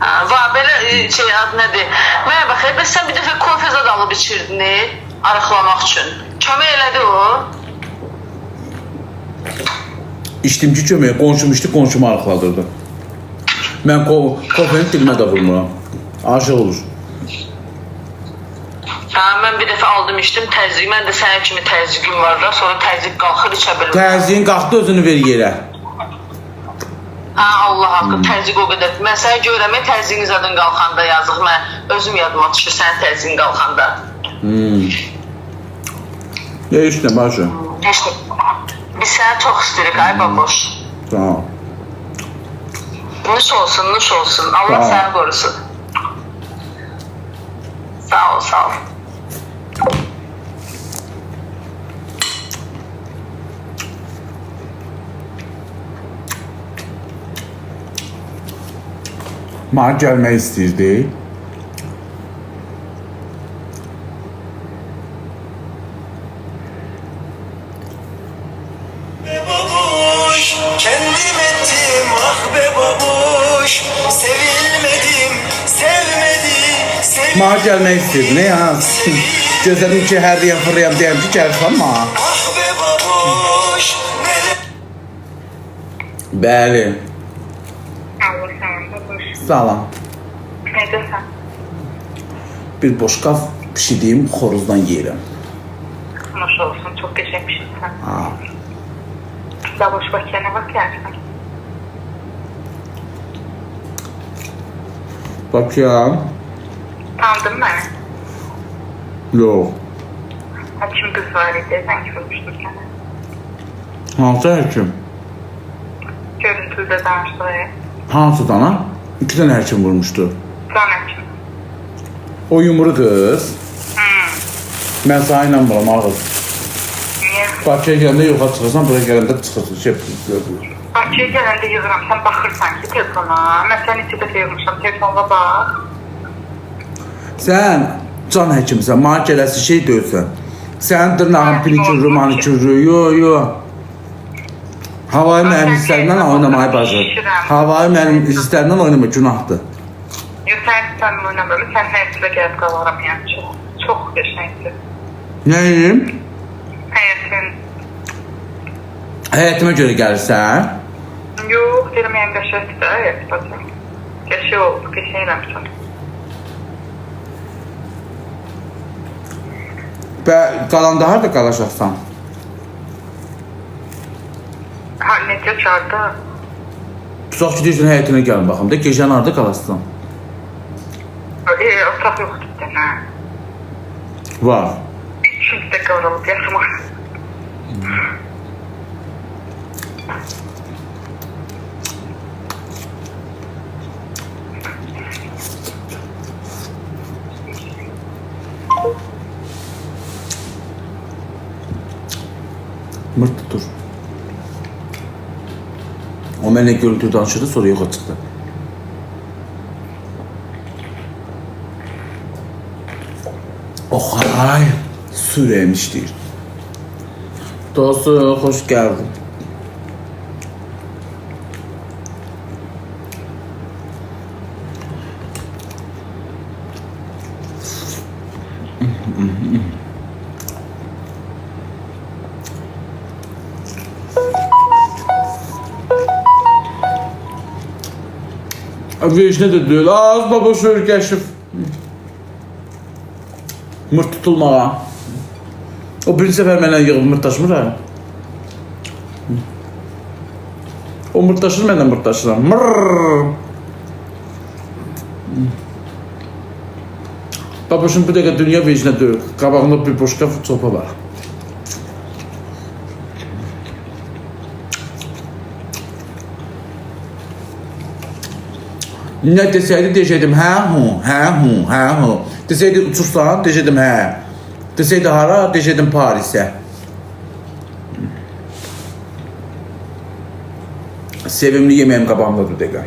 Var belə şey adı nədir? Mənə bax, bəs sən bir dəfə kofe zad alıb içirdin, arıqlamaq üçün. Kömək elədi o. İçdim ki kömək, qonşum içdi, qonşumu arıqladırdı. Mən kofeni dilimə də vurmuram. Aşıq olur. Mən bir dəfə aldım içdim təzyiq. Mən də sənin kimi təzyiqim var da, sonra təzyiq qalxır içə bilməm. Təzyiqin qalxdı, özünü ver yerə. Allah haqqı, təzyiq o qədər. Mən sənə görəm, təzyiqin zadın qalxanda yazıq. Mən özüm yadıma düşür sənin təzyiqin qalxanda. Heç nə, başa. Biz səni çox istəyirik, ay baboş. Tamam. Nuş olsun, nuş olsun. Allah səni qorusun. Sağ ol, sağ ol. Mənə gəlmək istəyirdi. Babuş, kendim ettim ah be babuş. Sevilmedim, sevmedim. Mənə gəlmək istəyirdi, nə ya? Gözlədim ki, hər deyəm, fırlayam, deyəm ki, gəlsən mənə. Ah be babuş. Bəli. Salam. Necəsən? Bir boşqaf pişidiyim, xoruzdan yeyirəm. Nuş olsun, çox qəşəng pişirsən. Baboş Bakıya nə vaxt gəlsən? Bakıram. Tanıdın məni? Yox. Həkim qız var idi, sən görmüşdün səni. Hansı həkim? Görüntüdə danışdığı. Hansı dana? 2 dənə həkim vurmuşdu. Can həkim. O yumru qız. Mən sana inanmıram, ağız. Niyə? Bakıya gələndə yoxa çıxırsan, buraya gələndə çıxırsın. Bakıya gələndə yığıram, sən baxırsan ki telefona. Mən səni içi dəfə yığmışam, telefonla bax. Sən can həkimsən, mənə gələsi şey deyilsən. Sənin dırnağın pinikürü, manikürü, yo. Havayı mənim hisslərindən oynamayı bacır. Havayı mənim hisslərindən oynama, günahdır. Yox, sən oynamıyorum, sən həyatında gəlib qalaram, yəni çox qəşəngdir. Nəyim? Həyatın. Həyatıma görə gəlirsən? Yox, deyirəm, yəni qəşəngdir də həyat bacım. Qəşəng olub, qəşəng eləmişəm. Və qalanda harada qalacaqsan? Ha, necə çarda? Tutaq ki, deyirsən həyatına gəlin baxım da, gecəni harada qalasın? Otaq yoxdur da, nə? Var. İçimizdə qavralıb yatmaq. Mırt tutur. O mənlə görüntü danışırdı, sonra yoxa çıxdı. Oxay, sürəymiş deyir. Dostum, xoş gəldin. Vecnə də deyil, az baba şörgəşif. Mırt tutulmağa. O birinci səfər mənə yığıb mırtdaşmır ha. O mırtdaşır, mən də mırtdaşıram. Mırrrr. Baboşun bir dəqiqə dünya vecnə deyil. Qabağında bir boşqa sopa var. Ne deseydi diyecektim hə hu. Deseydi uçursan diyecektim hə. Deseydi hara diyecektim Paris'e. Sevimli yemeğim qabağımdadır dəqiqə.